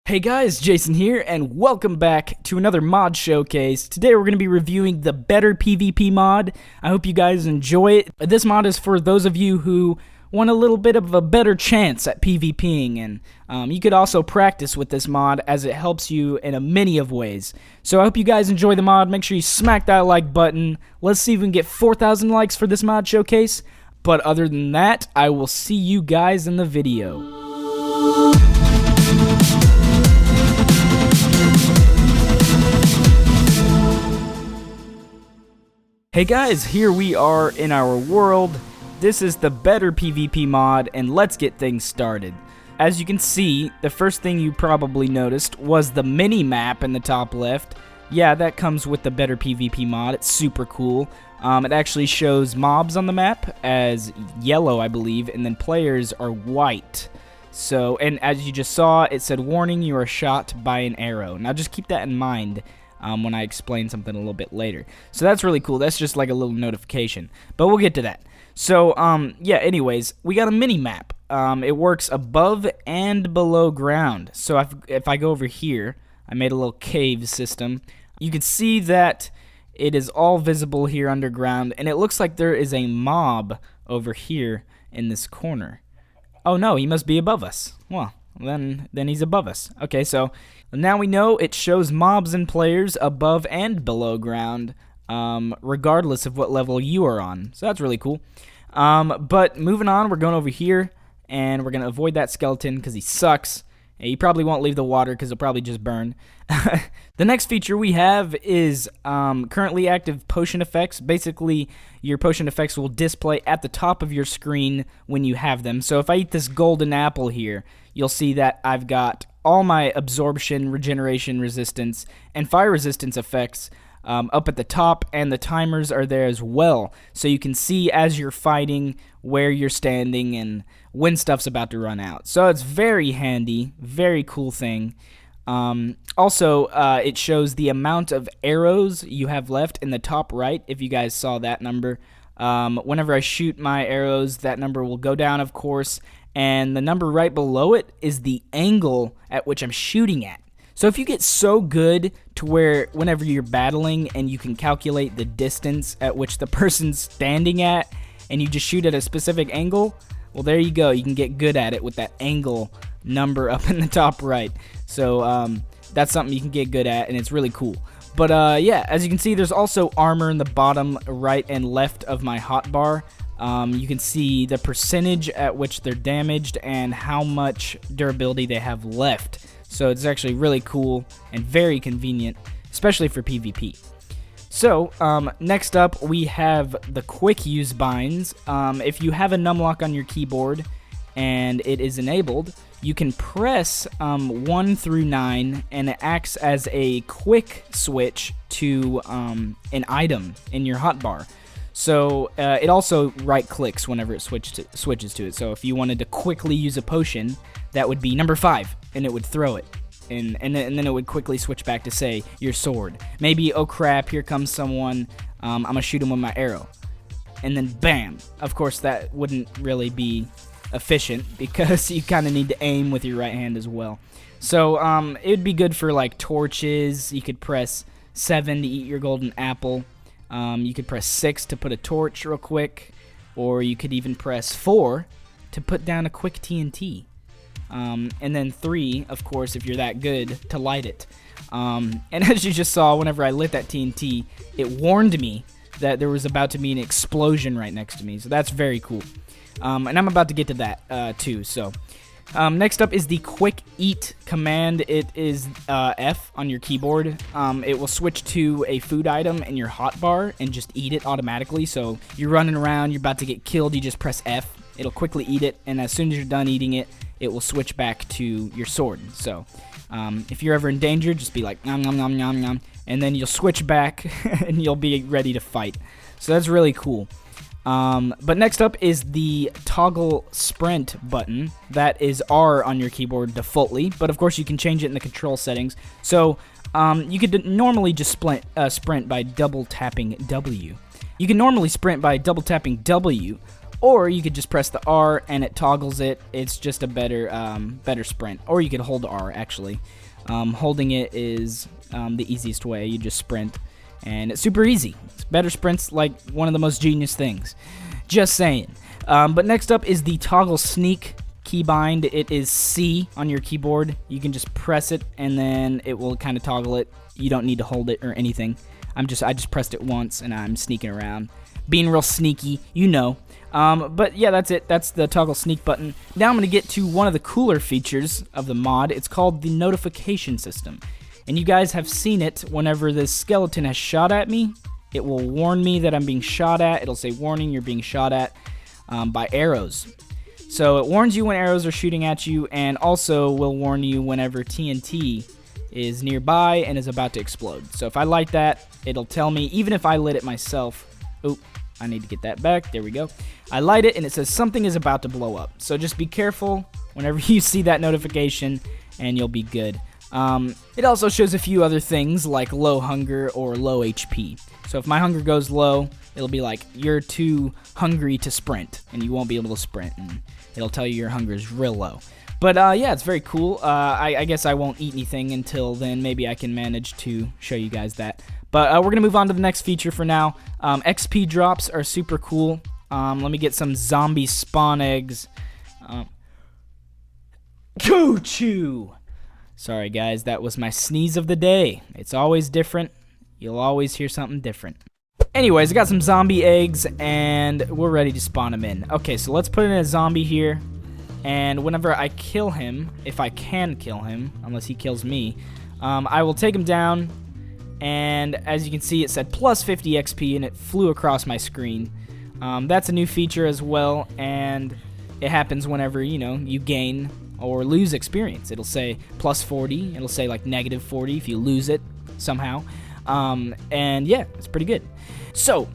Hey guys, Jason here, and welcome back to another mod showcase. Today we're going to be reviewing the Better PvP mod. I hope you guys enjoy it. This mod is for those of you who want a little bit of a better chance at PvPing, and you could also practice with this mod as it helps you in a many of ways. So I hope you guys enjoy the mod. Make sure you smack that like button. Let's see if we can get 4,000 likes for this mod showcase. But other than that, I will see you guys in the video. Hey guys, here we are in our world. This is the Better PvP mod, and let's get things started. As you can see, the first thing you probably noticed was the mini map in the top left. Yeah, that comes with the Better PvP mod. It's super cool. It actually shows mobs on the map as yellow, I believe, and then players are white. So, and as you just saw, it said, "Warning, you are shot by an arrow." Now just keep that in mind when I explain something a little bit later. So that's really cool. That's just like a little notification. But we'll get to that. So, yeah, anyways, we got a mini-map. It works above and below ground. So if I go over here, I made a little cave system. You can see that it is all visible here underground, and it looks like there is a mob over here in this corner. Oh no, he must be above us. Well, then he's above us. Okay, so now we know it shows mobs and players above and below ground, regardless of what level you are on. So that's really cool. But moving on, we're going over here, and we're going to avoid that skeleton because he sucks. And he probably won't leave the water because he'll probably just burn. The next feature we have is currently active potion effects. Basically, your potion effects will display at the top of your screen when you have them. So if I eat this golden apple here, you'll see that I've got all my absorption, regeneration, resistance, and fire resistance effects up at the top, and the timers are there as well. So you can see as you're fighting where you're standing and when stuff's about to run out. So it's very handy, very cool thing. Also, it shows the amount of arrows you have left in the top right, if you guys saw that number. Whenever I shoot my arrows, that number will go down, of course, and the number right below it is the angle at which I'm shooting at. So if you get so good to where whenever you're battling and you can calculate the distance at which the person's standing at and you just shoot at a specific angle, well, there you go. You can get good at it with that angle number up in the top right. So that's something you can get good at, and it's really cool. But yeah, as you can see, there's also armor in the bottom right and left of my hotbar. You can see the percentage at which they're damaged and how much durability they have left. So it's actually really cool and very convenient, especially for PvP. So, next up, we have the quick use binds. If you have a numlock on your keyboard and it is enabled, you can press 1 through 9, and it acts as a quick switch to an item in your hotbar. So, it also right-clicks whenever it switches to it. So, if you wanted to quickly use a potion, that would be number 5, and it would throw it. And then it would quickly switch back to, say, your sword. Maybe, oh crap, here comes someone, I'm going to shoot him with my arrow. And then bam. Of course, that wouldn't really be efficient because you kind of need to aim with your right hand as well. So it would be good for, like, torches. You could press 7 to eat your golden apple. You could press 6 to put a torch real quick. Or you could even press 4 to put down a quick TNT. And then 3, of course, if you're that good, to light it. And as you just saw, whenever I lit that TNT, it warned me that there was about to be an explosion right next to me. So that's very cool. And I'm about to get to that, too. So, next up is the quick eat command. It is F on your keyboard. It will switch to a food item in your hotbar and just eat it automatically. So you're running around, you're about to get killed, you just press F. It'll quickly eat it, and as soon as you're done eating it, it will switch back to your sword. So, if you're ever in danger, just be like, nom, nom, nom, nom, nom, and then you'll switch back, and you'll be ready to fight. So that's really cool. But next up is the toggle sprint button. That is R on your keyboard defaultly, but of course you can change it in the control settings. So, you could normally just sprint by double tapping W. You can normally sprint by double tapping W, Or you could just press the R and it toggles it. It's just a better better sprint. Or you could hold R, actually. Holding it is the easiest way. You just sprint, and it's super easy. It's better sprints, like one of the most genius things. Just saying. But next up is the toggle sneak keybind. It is C on your keyboard. You can just press it, and then it will kind of toggle it. You don't need to hold it or anything. I just pressed it once, and I'm sneaking around. Being real sneaky, you know. But yeah, that's it. That's the toggle sneak button. Now I'm going to get to one of the cooler features of the mod. It's called the notification system. And you guys have seen it whenever this skeleton has shot at me. It will warn me that I'm being shot at. It'll say, warning, you're being shot at by arrows. So it warns you when arrows are shooting at you, and also will warn you whenever TNT is nearby and is about to explode. So if I light that, it'll tell me, even if I lit it myself. Oh, I need to get that back. There we go. I light it, and it says something is about to blow up. So just be careful whenever you see that notification, and you'll be good. It also shows a few other things, like low hunger or low HP. So if my hunger goes low, it'll be like, you're too hungry to sprint, and you won't be able to sprint, and it'll tell you your hunger is real low. But yeah, it's very cool. I guess I won't eat anything until then. Maybe I can manage to show you guys that. But we're going to move on to the next feature for now. XP drops are super cool. Let me get some zombie spawn eggs. Choo-choo! Sorry, guys, that was my sneeze of the day. It's always different. You'll always hear something different. Anyways, I got some zombie eggs, and we're ready to spawn them in. Okay, so let's put in a zombie here. And whenever I kill him, if I can kill him, unless he kills me, I will take him down. And as you can see, it said plus 50 XP, and it flew across my screen. That's a new feature as well, and it happens whenever, you know, you gain or lose experience. It'll say plus 40. It'll say like negative 40 if you lose it somehow. And yeah, it's pretty good. So,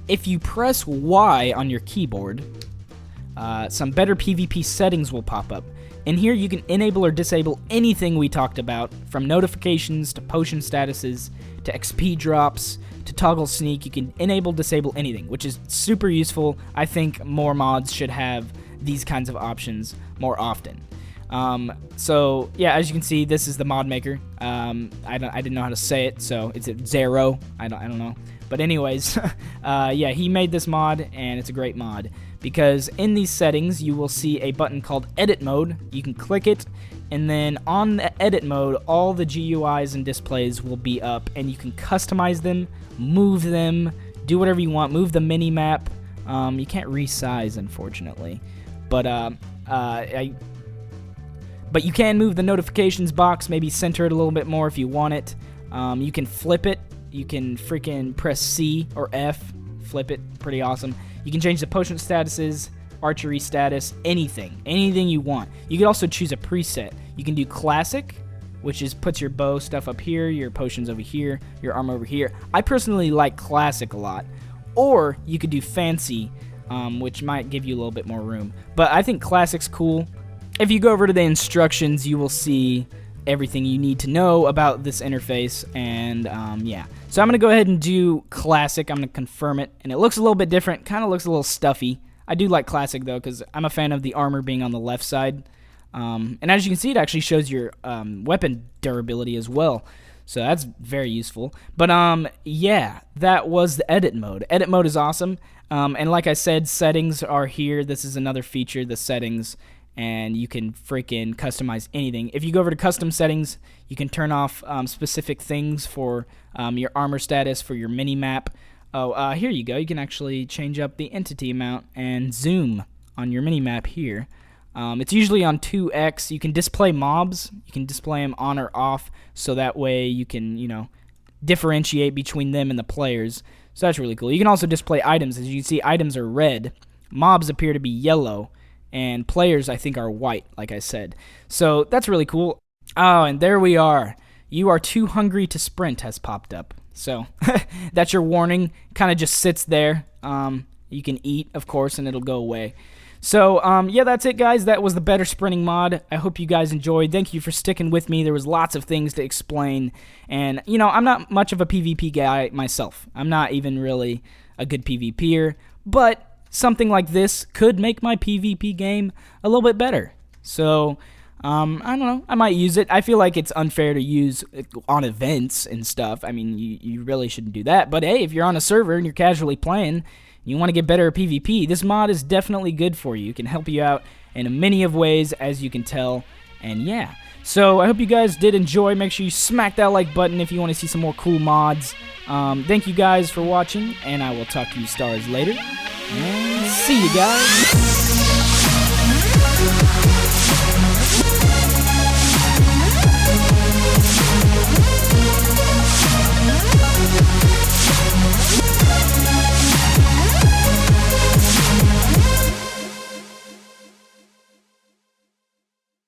if you press Y on your keyboard, some better PvP settings will pop up. In here, you can enable or disable anything we talked about, from notifications to potion statuses to XP drops to toggle sneak. You can enable, disable anything, which is super useful. I think more mods should have these kinds of options more often. So yeah, as you can see, this is the mod maker. I didn't know how to say it, so it's Zero. I don't know. But anyways, yeah, he made this mod, and it's a great mod, because in these settings, you will see a button called Edit Mode. You can click it, and then on the Edit Mode, all the GUIs and displays will be up, and you can customize them, move them, do whatever you want, move the mini-map. You can't resize, unfortunately, but you can move the notifications box, maybe center it a little bit more if you want it. You can flip it. You can freaking press C or F, flip it, pretty awesome. You can change the potion statuses, archery status, anything you want. You can also choose a preset. You can do classic, which is puts your bow stuff up here, your potions over here, your armor over here. I personally like classic a lot. Or you could do fancy, which might give you a little bit more room. But I think classic's cool. If you go over to the instructions, you will see everything you need to know about this interface, and yeah. So I'm going to go ahead and do classic. I'm going to confirm it, and it looks a little bit different. Kind of looks a little stuffy. I do like classic, though, because I'm a fan of the armor being on the left side. And as you can see, it actually shows your weapon durability as well. So that's very useful. But yeah, that was the edit mode. Edit mode is awesome. And like I said, settings are here. This is another feature, the settings. And you can freaking customize anything. If you go over to custom settings, you can turn off specific things for your armor status, for your mini-map. Oh, here you go. You can actually change up the entity amount and zoom on your mini-map here. It's usually on 2x. You can display mobs. You can display them on or off, so that way you can, you know, differentiate between them and the players. So that's really cool. You can also display items. As you can see, items are red. Mobs appear to be yellow. And players, I think, are white, like I said. So that's really cool. Oh, and there we are. You are too hungry to sprint has popped up. So that's your warning. Kind of just sits there. You can eat, of course, and it'll go away. So, yeah, that's it, guys. That was the Better Sprinting mod. I hope you guys enjoyed. Thank you for sticking with me. There was lots of things to explain. And, you know, I'm not much of a PvP guy myself. I'm not even really a good PvPer. But something like this could make my PvP game a little bit better. So, I don't know. I might use it. I feel like it's unfair to use it on events and stuff. I mean, you really shouldn't do that. But hey, if you're on a server and you're casually playing, you want to get better at PvP, this mod is definitely good for you. It can help you out in many of ways, as you can tell. And yeah. So I hope you guys did enjoy. Make sure you smack that like button if you want to see some more cool mods. Thank you guys for watching, and I will talk to you stars later. And see you guys.